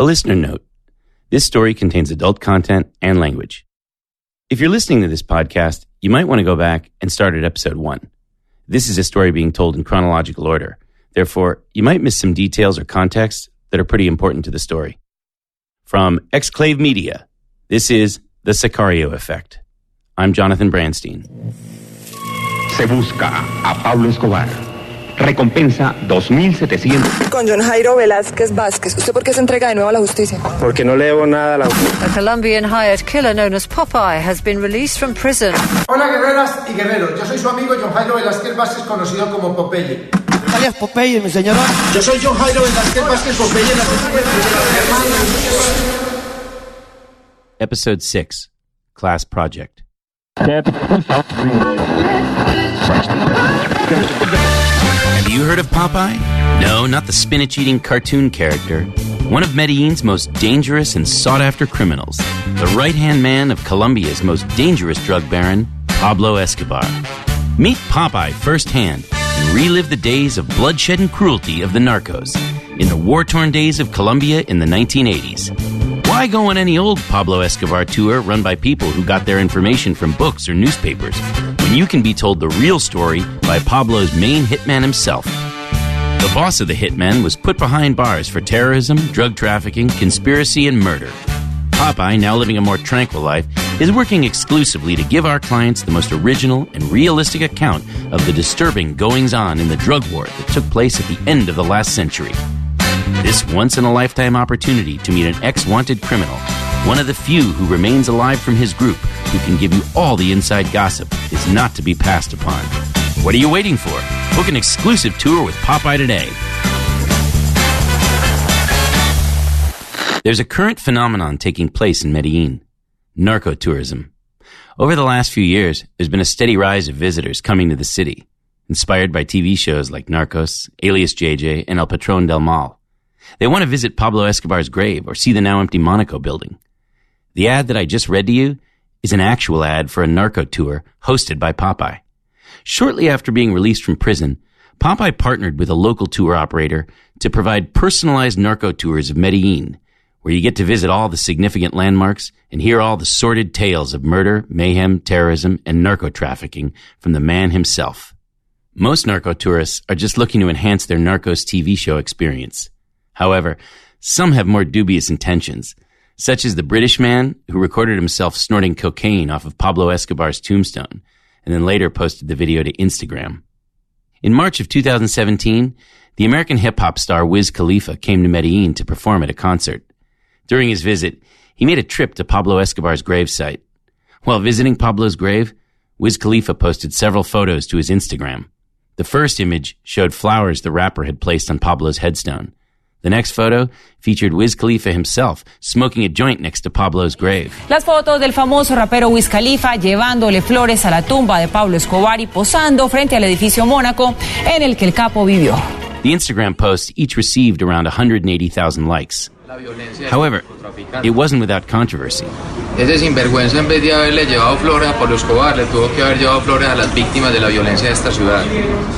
A listener note. This story contains adult content and language. If you're listening to this podcast, you might want to go back and start at episode 1. This is a story being told in chronological order. Therefore, you might miss some details or context that are pretty important to the story. From Exclave Media, this is The Sicario Effect. I'm Jonathan Branstein. Se busca a Pablo Escobar. Recompensa 2,700. Con John Jairo Velázquez Vázquez. ¿Usted por qué se entrega de nuevo a la justicia? Porque no le debo nada a la justicia. A Colombian hired killer known as Popeye has been released from prison. Hola guerreras y guerreros, yo soy su amigo John Jairo Velázquez Vázquez, conocido como Popeye. Alias Popeye, mi señora. Yo soy John Jairo Velázquez Vázquez Popeye, la Episode 6, Class Project. Have you heard of Popeye? No, not the spinach-eating cartoon character. One of Medellin's most dangerous and sought-after criminals. The right-hand man of Colombia's most dangerous drug baron, Pablo Escobar. Meet Popeye firsthand and relive the days of bloodshed and cruelty of the Narcos in the war-torn days of Colombia in the 1980s. Why go on any old Pablo Escobar tour run by people who got their information from books or newspapers when you can be told the real story by Pablo's main hitman himself? The boss of the hitmen was put behind bars for terrorism, drug trafficking, conspiracy, and murder. Popeye, now living a more tranquil life, is working exclusively to give our clients the most original and realistic account of the disturbing goings-on in the drug war that took place at the end of the last century. This once-in-a-lifetime opportunity to meet an ex-wanted criminal, one of the few who remains alive from his group, who can give you all the inside gossip, is not to be passed upon. What are you waiting for? Book an exclusive tour with Popeye today. There's a current phenomenon taking place in Medellin, narcotourism. Over the last few years, there's been a steady rise of visitors coming to the city, inspired by TV shows like Narcos, Alias JJ, and El Patron del Mal. They want to visit Pablo Escobar's grave or see the now empty Monaco building. The ad that I just read to you is an actual ad for a narcotour hosted by Popeye. Shortly after being released from prison, Popeye partnered with a local tour operator to provide personalized narcotours of Medellin, where you get to visit all the significant landmarks and hear all the sordid tales of murder, mayhem, terrorism, and narco-trafficking from the man himself. Most narco-tourists are just looking to enhance their Narcos TV show experience. However, some have more dubious intentions, such as the British man who recorded himself snorting cocaine off of Pablo Escobar's tombstone and then later posted the video to Instagram. In March of 2017, the American hip-hop star Wiz Khalifa came to Medellin to perform at a concert. During his visit, he made a trip to Pablo Escobar's gravesite. While visiting Pablo's grave, Wiz Khalifa posted several photos to his Instagram. The first image showed flowers the rapper had placed on Pablo's headstone. The next photo featured Wiz Khalifa himself smoking a joint next to Pablo's grave. Las fotos del famoso rapero Wiz Khalifa llevándole flores a la tumba de Pablo Escobar y posando frente al edificio Mónaco en el que el capo vivió. The Instagram posts each received around 180,000 likes. However, it wasn't without controversy. Ese sinvergüenza, en vez de haberle llevado flores a Pablo Escobar, le tuvo que haber llevado flores a las víctimas de la violencia de esta ciudad.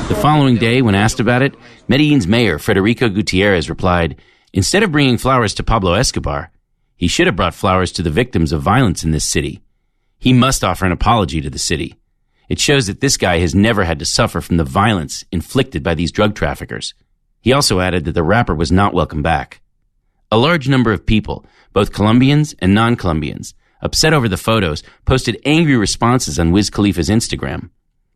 The following day, when asked about it, Medellin's mayor, Federico Gutierrez, replied, instead of bringing flowers to Pablo Escobar, he should have brought flowers to the victims of violence in this city. He must offer an apology to the city. It shows that this guy has never had to suffer from the violence inflicted by these drug traffickers. He also added that the rapper was not welcome back. A large number of people, both Colombians and non-Colombians, upset over the photos, posted angry responses on Wiz Khalifa's Instagram.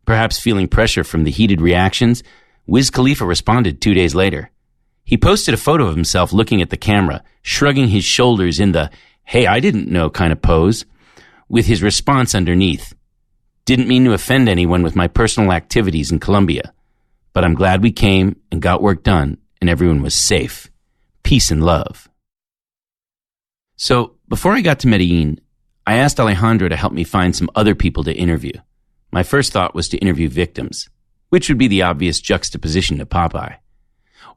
Perhaps feeling pressure from the heated reactions, Wiz Khalifa responded 2 days later. He posted a photo of himself looking at the camera, shrugging his shoulders in the, hey, I didn't know kind of pose, with his response underneath. Didn't mean to offend anyone with my personal activities in Colombia, but I'm glad we came and got work done and everyone was safe. Peace and love. So, before I got to Medellin, I asked Alejandro to help me find some other people to interview. My first thought was to interview victims, which would be the obvious juxtaposition to Popeye.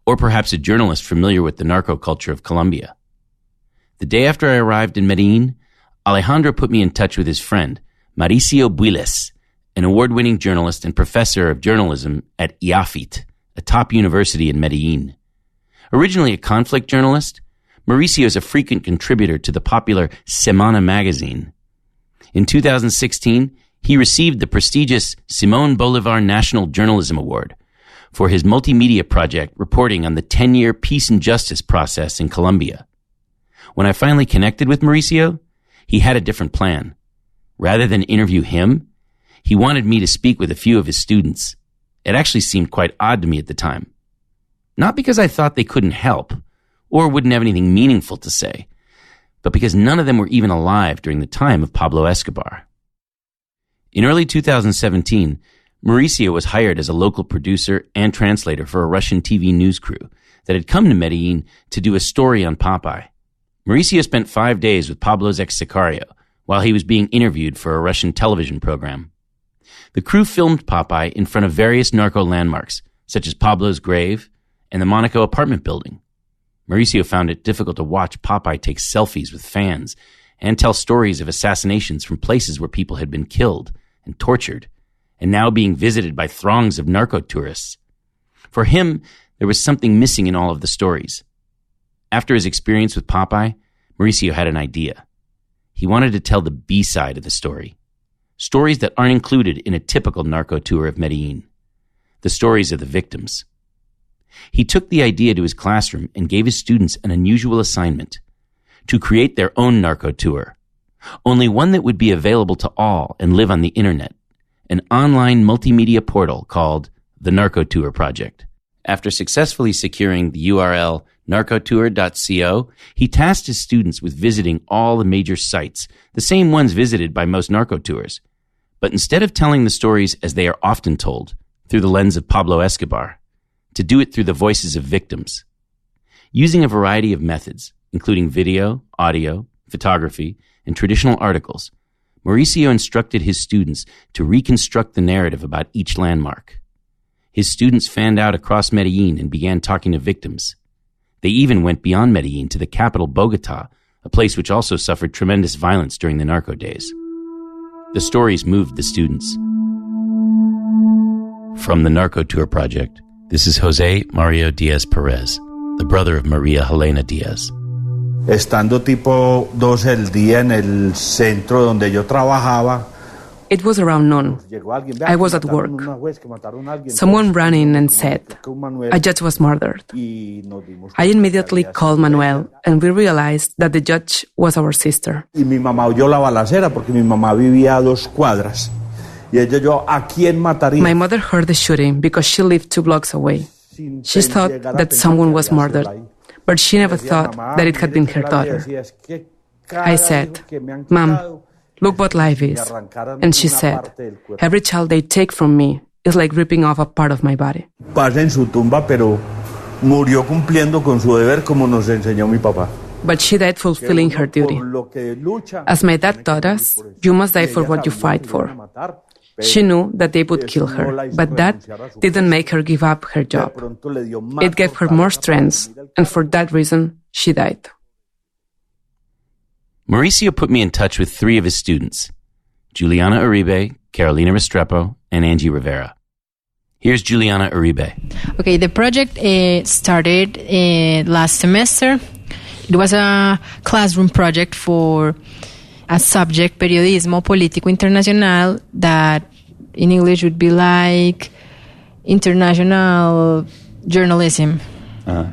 Or perhaps a journalist familiar with the narco culture of Colombia. The day after I arrived in Medellin, Alejandro put me in touch with his friend, Mauricio Builes, an award-winning journalist and professor of journalism at IAFIT, a top university in Medellin. Originally a conflict journalist, Mauricio is a frequent contributor to the popular Semana magazine. In 2016, he received the prestigious Simón Bolívar National Journalism Award for his multimedia project reporting on the 10-year peace and justice process in Colombia. When I finally connected with Mauricio, he had a different plan. Rather than interview him, he wanted me to speak with a few of his students. It actually seemed quite odd to me at the time. Not because I thought they couldn't help or wouldn't have anything meaningful to say, but because none of them were even alive during the time of Pablo Escobar. In early 2017, Mauricio was hired as a local producer and translator for a Russian TV news crew that had come to Medellin to do a story on Popeye. Mauricio spent 5 days with Pablo's ex-sicario while he was being interviewed for a Russian television program. The crew filmed Popeye in front of various narco landmarks, such as Pablo's grave and the Monaco apartment building. Mauricio found it difficult to watch Popeye take selfies with fans and tell stories of assassinations from places where people had been killed and tortured, and now being visited by throngs of narco-tourists. For him, there was something missing in all of the stories. After his experience with Popeye, Mauricio had an idea. He wanted to tell the B-side of the story. Stories that aren't included in a typical narco tour of Medellin. The stories of the victims. He took the idea to his classroom and gave his students an unusual assignment: to create their own narco tour. Only one that would be available to all and live on the internet. An online multimedia portal called the Narcotour Project. After successfully securing the URL narcotour.co, he tasked his students with visiting all the major sites, the same ones visited by most narco tours. But instead of telling the stories as they are often told, through the lens of Pablo Escobar, to do it through the voices of victims. Using a variety of methods, including video, audio, photography, and traditional articles, Mauricio instructed his students to reconstruct the narrative about each landmark. His students fanned out across Medellin and began talking to victims. They even went beyond Medellin to the capital, Bogota, a place which also suffered tremendous violence during the narco days. The stories moved the students. From the Narcotour Project, this is Jose Mario Diaz Perez, the brother of Maria Helena Diaz. Estando tipo 12 del día en el centro donde yo trabajaba. It was around noon. I was at work. Someone ran in and said, a judge was murdered. I immediately called Manuel, and we realized that the judge was our sister. Y mi mamá oyó la balacera porque mi mamá vivía a 2 cuadras. Y ella yo, ¿a quién mataría? My mother heard the shooting because she lived 2 blocks away. She thought that someone was murdered, but she never thought that it had been her daughter. I said, Mom, look what life is. And she said, every child they take from me is like ripping off a part of my body. Pasa en su tumba, pero murió cumpliendo con su deber como nos enseñó mi papá. But she died fulfilling her duty. As my dad taught us, you must die for what you fight for. She knew that they would kill her, but that didn't make her give up her job. It gave her more strength, and for that reason, she died. Mauricio put me in touch with 3 of his students, Juliana Uribe, Carolina Restrepo, and Angie Rivera. Here's Juliana Uribe. Okay, the project started last semester. It was a classroom project for a subject, Periodismo Político Internacional, that in English would be like international journalism. Uh-huh.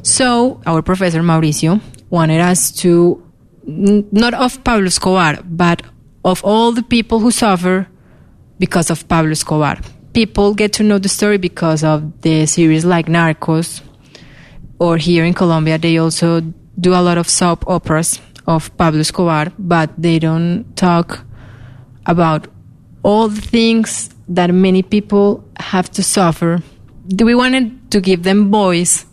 So our professor Mauricio wanted us to, not of Pablo Escobar, but of all the people who suffer because of Pablo Escobar. People get to know the story because of the series like Narcos, or here in Colombia they also do a lot of soap operas of Pablo Escobar, but they don't talk about all the things that many people have to suffer. We wanted to give them voice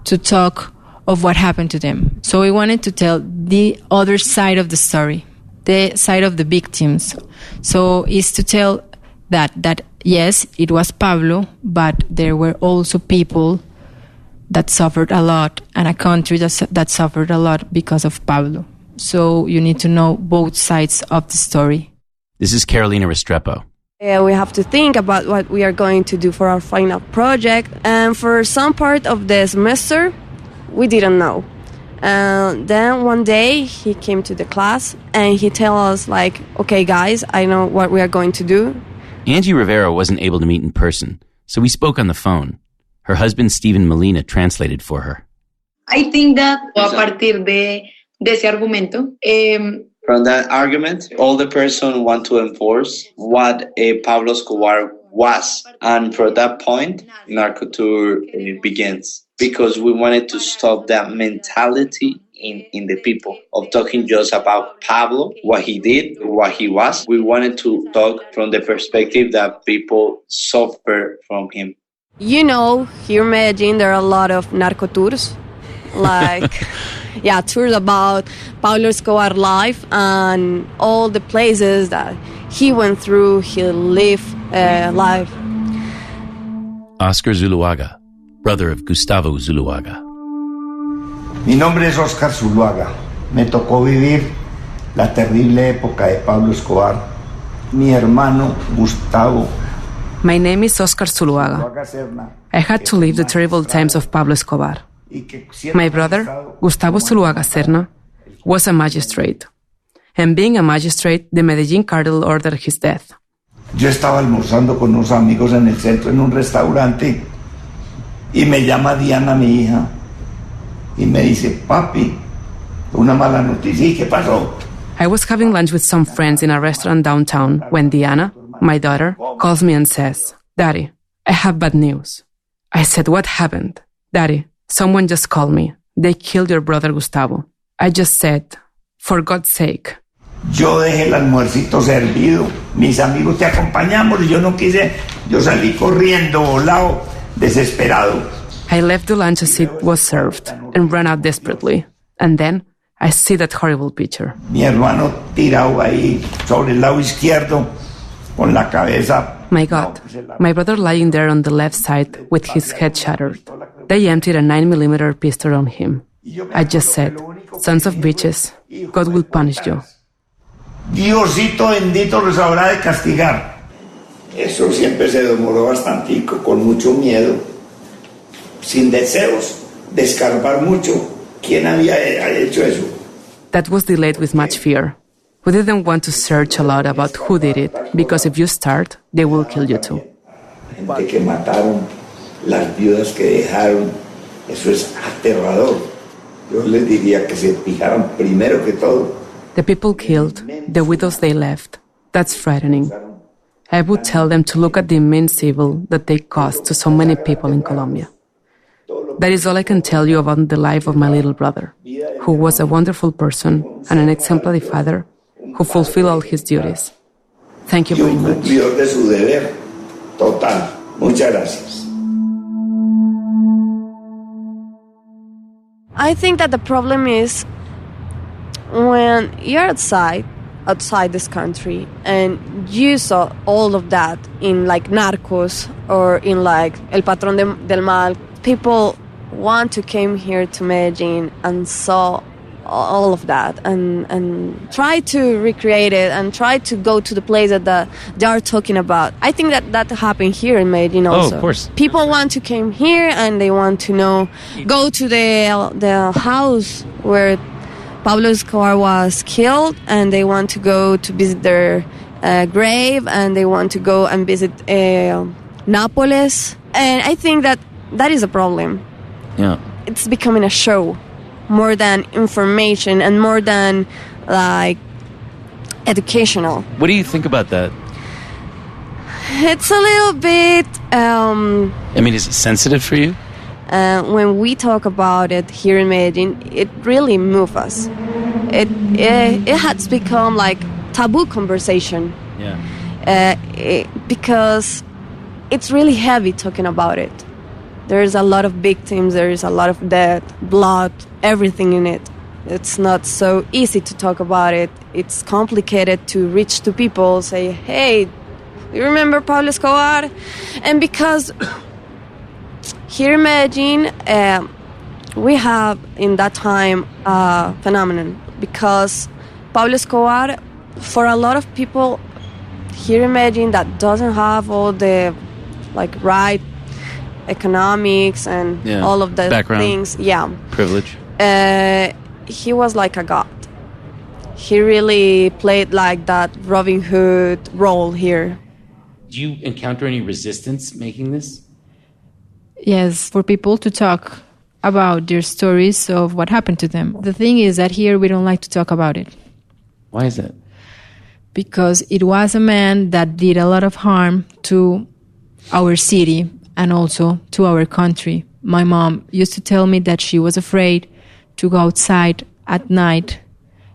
to talk of what happened to them. So we wanted to tell the other side of the story, the side of the victims. So it's to tell that yes, it was Pablo, but there were also people that suffered a lot, and a country that suffered a lot because of Pablo. So you need to know both sides of the story. This is Carolina Restrepo. We have to think about what we are going to do for our final project. And for some part of the semester, we didn't know. Then one day he came to the class and he told us like, okay guys, I know what we are going to do. Angie Rivera wasn't able to meet in person, so we spoke on the phone. Her husband, Steven Molina, translated for her. I think that a partir de ese argumento, from that argument, all the person want to enforce what Pablo Escobar was. And from that point, narcotour begins. Because we wanted to stop that mentality in the people of talking just about Pablo, what he did, what he was. We wanted to talk from the perspective that people suffer from him. You know, here in Medellin, there are a lot of narcotours, like, tours about Pablo Escobar's life and all the places that he went through, he lived life. Oscar Zuluaga, brother of Gustavo Zuluaga. Mi nombre es Oscar Zuluaga. Me tocó vivir la terrible época de Pablo Escobar. Mi hermano Gustavo. My name is Oscar Zuluaga. I had to live the terrible times of Pablo Escobar. My brother, Gustavo Zuluaga Serna, was a magistrate. And being a magistrate, the Medellin cartel ordered his death. Yo estaba almorzando con unos amigos en el centro en un restaurante y me llama Diana, mi hija, y me dice, papi, una mala noticia. ¿Y qué pasó? I was having lunch with some friends in a restaurant downtown when Diana, my daughter, calls me and says, Daddy, I have bad news. I said, what happened? Daddy, someone just called me. They killed your brother Gustavo. I just said, for God's sake. Yo dejé el almuercito servido. Mis amigos te acompañamos y yo no quise. Yo salí corriendo, volado, desesperado. I left the lunch as it was served and ran out desperately. And then I see that horrible picture. Mi hermano tirado ahí sobre el lado izquierdo con la cabeza. My God, my brother lying there on the left side with his head shattered. They emptied a 9mm pistol on him. I just said, sons of bitches, God will punish you. Diosito bendito los habrá de castigar. Eso siempre se demoró bastantico, con mucho miedo, sin deseos de escarbar mucho. ¿Quién había hecho eso? That was delayed with much fear. We didn't want to search a lot about who did it, because if you start, they will kill you too. Gente que mataron, las viudas que dejaron, eso es aterrador. Yo les diría que se fijaran primero que todo. The people killed, the widows they left. That's frightening. I would tell them to look at the immense evil that they caused to so many people in Colombia. That is all I can tell you about the life of my little brother, who was a wonderful person and an exemplary father who fulfilled all his duties. Thank you very much. Cumplidor de su deber. Total. Muchas gracias. I think that the problem is when you're outside this country and you saw all of that in like Narcos or in like El Patrón del Mal, people want to came here to Medellin and saw all of that and try to recreate it and try to go to the place that they are talking about. I think that happened here in Medellin also. Oh, of course. People want to come here and they want to go to the house where Pablo Escobar was killed, and they want to go to visit their grave, and they want to go and visit Nápoles. And I think that is a problem. Yeah. It's becoming a show more than information and more than like educational. What do you think about that? It's a little bit I mean, is it sensitive for you? When we talk about it here in Medellin, it really moves us. It has become like taboo conversation. Yeah. Because it's really heavy talking about it. There's a lot of victims, there is a lot of death, blood, everything in it. It's not so easy to talk about it. It's complicated to reach to people, say, hey, you remember Pablo Escobar? And because here in Medellin, we have in that time a phenomenon, because Pablo Escobar, for a lot of people here in Medellin that doesn't have all the right economics and all of the background, things, privilege. he was like a god. He really played like that Robin Hood role here. Do you encounter any resistance making this? Yes, for people to talk about their stories of what happened to them. The thing is that here we don't like to talk about it. Why is that? Because it was a man that did a lot of harm to our city and also to our country. My mom used to tell me that she was afraid to go outside at night,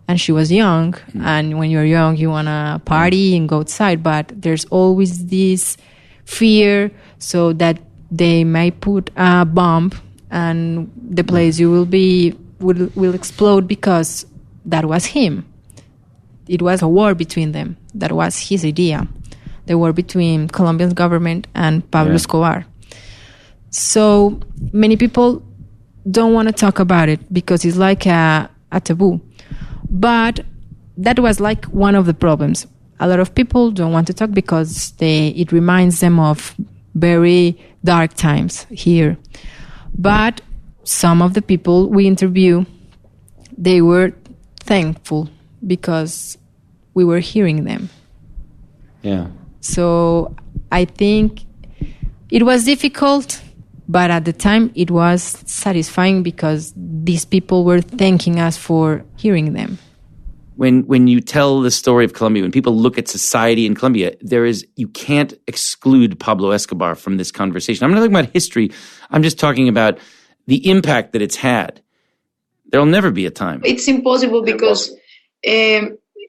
and she was young, and when you're young you want to party and go outside, but there's always this fear so that they may put a bomb and the place you will be will explode, because that was him. It was a war between them. That was his idea. The war between Colombian government and Pablo Escobar. So many people don't want to talk about it because it's like a taboo. But that was like one of the problems. A lot of people don't want to talk because it reminds them of very dark times here. But some of the people we interview, they were thankful because we were hearing them. Yeah. So I think it was difficult, but at the time it was satisfying because these people were thanking us for hearing them. When you tell the story of Colombia, when people look at society in Colombia, you can't exclude Pablo Escobar from this conversation. I'm not talking about history. I'm just talking about the impact that it's had. There'll never be a time. It's impossible because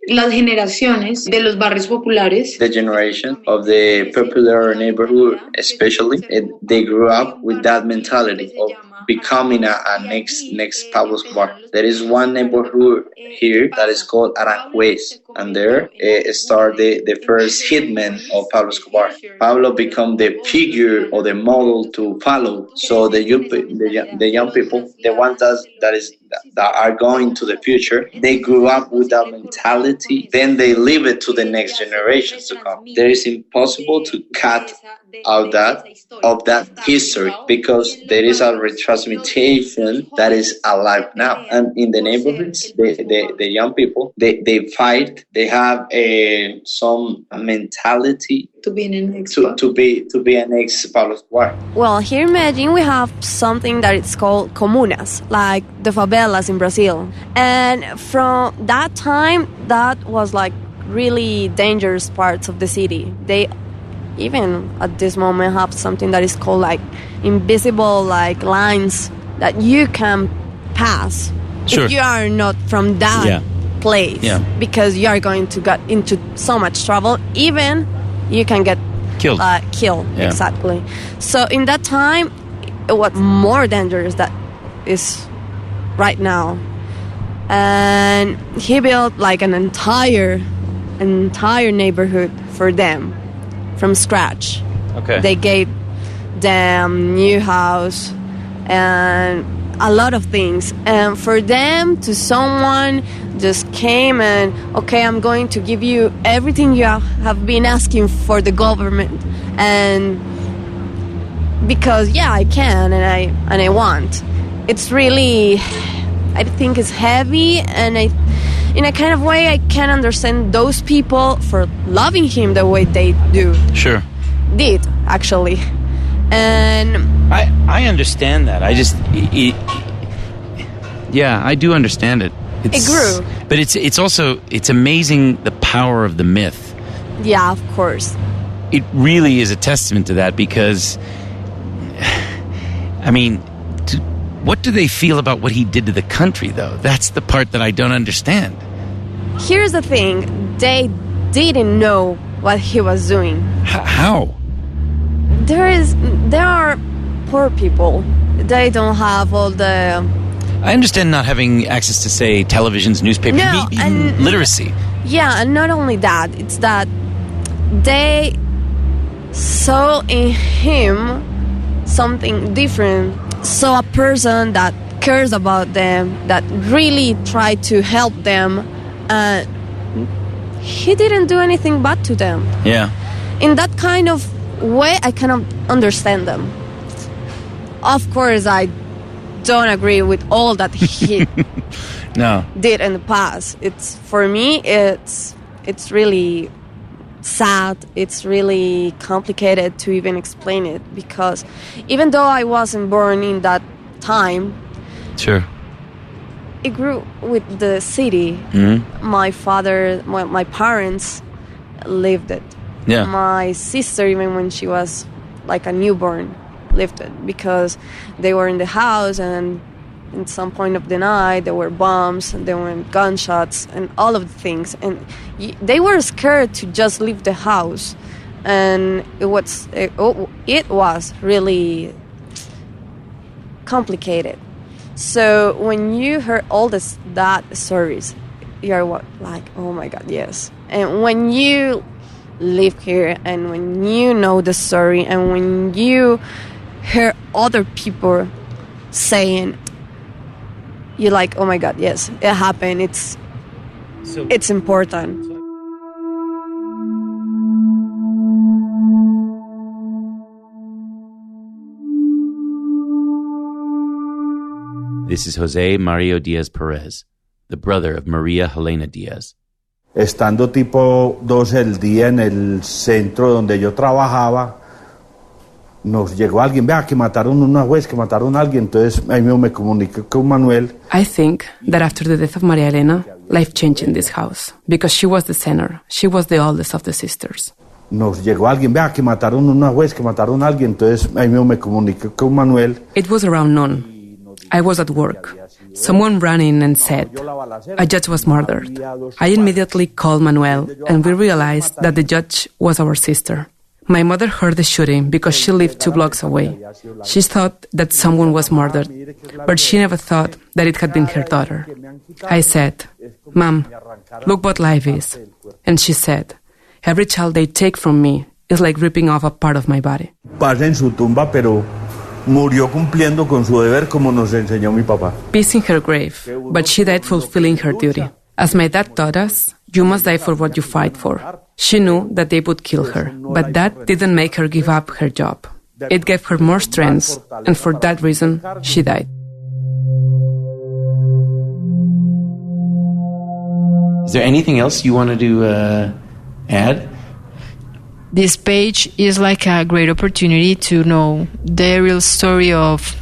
las generaciones de los barrios populares, the generation of the popular neighborhood, especially, they grew up with that mentality of becoming a next Pablo Escobar. There is one neighborhood here that is called Aranjuez, and there started the first hitman of Pablo Escobar. Pablo became the figure or the model to follow. So the young people, the ones that are going to the future, they grew up with that mentality. Then they leave it to the next generations to come. There is impossible to cut out that history because there is a retransmission that is alive now. And in the neighborhoods, the young people, they fight. They have some mentality to be an ex Pablo Escobar. Well, here in Medellin we have something that is called comunas, like the favelas in Brazil. And from that time, that was like really dangerous parts of the city. They even at this moment have something that is called like invisible like lines that you can pass if you are not from that place, because you are going to get into so much trouble. Even you can get killed. Exactly. So in that time, it was more dangerous than is right now. And he built like an entire neighborhood for them from scratch. Okay. They gave them new house and a lot of things. And for them, to someone just came and, okay, I'm going to give you everything you have been asking for the government. And because, I can and I want. It's really, I think it's heavy, and in a kind of way, I can understand those people for loving him the way they do. Sure. Did, actually. And I understand that. I just, I do understand it. It grew. But it's also, it's amazing the power of the myth. Yeah, of course. It really is a testament to that because, I mean, what do they feel about what he did to the country, though? That's the part that I don't understand. Here's the thing. They didn't know what he was doing. How? There are poor people. They don't have all the... I understand not having access to, say, televisions, newspapers, literacy. Yeah, and not only that. It's that they saw in him something different. So a person that cares about them, that really tried to help them, he didn't do anything bad to them. Yeah. In that kind of way, I cannot understand them. Of course, I don't agree with all that he No. did in the past. It's for me, it's really sad. It's really complicated to even explain it, because even though I wasn't born in that time, sure, it grew with the city. Mm-hmm. My parents lived it. Yeah. My sister, even when she was like a newborn, lived it, because they were in the house, and at some point of the night there were bombs and there were gunshots and all of the things, and they were scared to just leave the house, and it was really complicated. So when you heard all that stories, you're like, oh my God, yes. And when you live here, and when you know the story, and when you hear other people saying, you're like, oh my God, yes, it happened. It's important. This is Jose Mario Diaz Perez, the brother of Maria Helena Diaz. Estando tipo 12 del día en el centro donde yo trabajaba, nos llegó alguien, vea que mataron una juez, que mataron a alguien. Entonces ahí mismo me comuniqué con Manuel. I think that after the death of Maria Elena, life changed in this house, because she was the center. She was the oldest of the sisters. Nos llegó alguien, vea que mataron una juez, que mataron a alguien. Entonces ahí mismo me comuniqué con Manuel. It was around noon. I was at work. Someone ran in and said, a judge was murdered. I immediately called Manuel, and we realized that the judge was our sister. My mother heard the shooting because she lived 2 blocks away. She thought that someone was murdered, but she never thought that it had been her daughter. I said, Mom, look what life is. And she said, every child they take from me is like ripping off a part of my body. Pasa en su tumba, pero murió cumpliendo con su deber, como nos enseñó mi papá. Peace in her grave, but she died fulfilling her duty. As my dad taught us, you must die for what you fight for. She knew that they would kill her, but that didn't make her give up her job. It gave her more strength, and for that reason, she died. Is there anything else you wanted to add? This page is like a great opportunity to know the real story of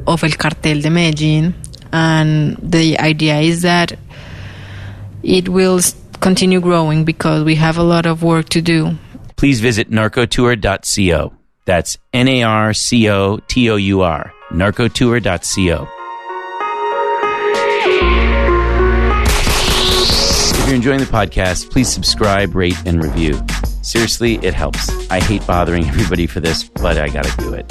El Cartel de Medellin, and the idea is that it will continue growing because we have a lot of work to do. Please visit narcotour.co. That's NARCOTOUR, narcotour.co. If you're enjoying the podcast, please subscribe, rate, and review. Seriously, it helps. I hate bothering everybody for this, but I gotta do it.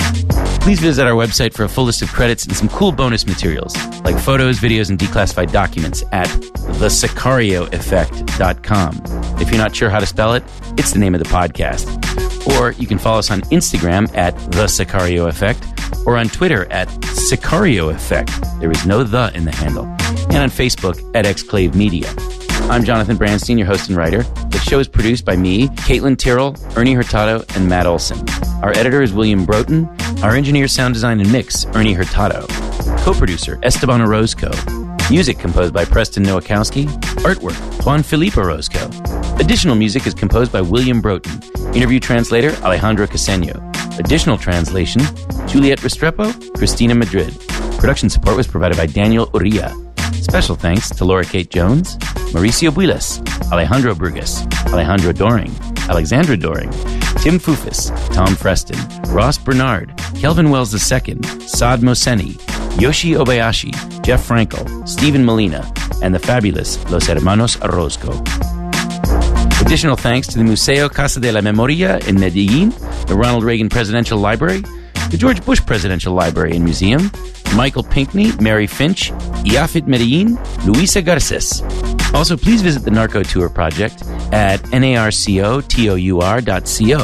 Please visit our website for a full list of credits and some cool bonus materials, like photos, videos, and declassified documents at thesicarioeffect.com. If you're not sure how to spell it, it's the name of the podcast. Or you can follow us on Instagram at The Sicario Effect, or on Twitter at Sicario Effect. There is no the in the handle. And on Facebook at Exclave Media. I'm Jonathan Branstein, your host and writer. The show is produced by me, Caitlin Tyrrell, Ernie Hurtado, and Matt Olson. Our editor is William Broughton. Our engineer, sound design, and mix, Ernie Hurtado. Co-producer, Esteban Orozco. Music composed by Preston Nowakowski. Artwork, Juan Felipe Orozco. Additional music is composed by William Broughton. Interview translator, Alejandro Caseño. Additional translation, Juliet Restrepo, Cristina Madrid. Production support was provided by Daniel Uria. Special thanks to Laura Kate Jones, Mauricio Builes, Alejandro Brugas, Alejandro Doring, Alexandra Doring, Tim Fufus, Tom Freston, Ross Bernard, Kelvin Wells II, Saad Moseni, Yoshi Obayashi, Jeff Frankel, Stephen Molina, and the fabulous Los Hermanos Orozco. Additional thanks to the Museo Casa de la Memoria in Medellin, the Ronald Reagan Presidential Library, the George Bush Presidential Library and Museum, Michael Pinckney, Mary Finch, Iafit Medellin, Luisa Garces. Also, please visit the Narcotour project at narcotour.co.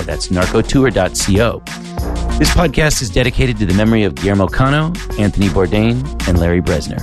That's narcotour.co. This podcast is dedicated to the memory of Guillermo Cano, Anthony Bourdain, and Larry Bresner.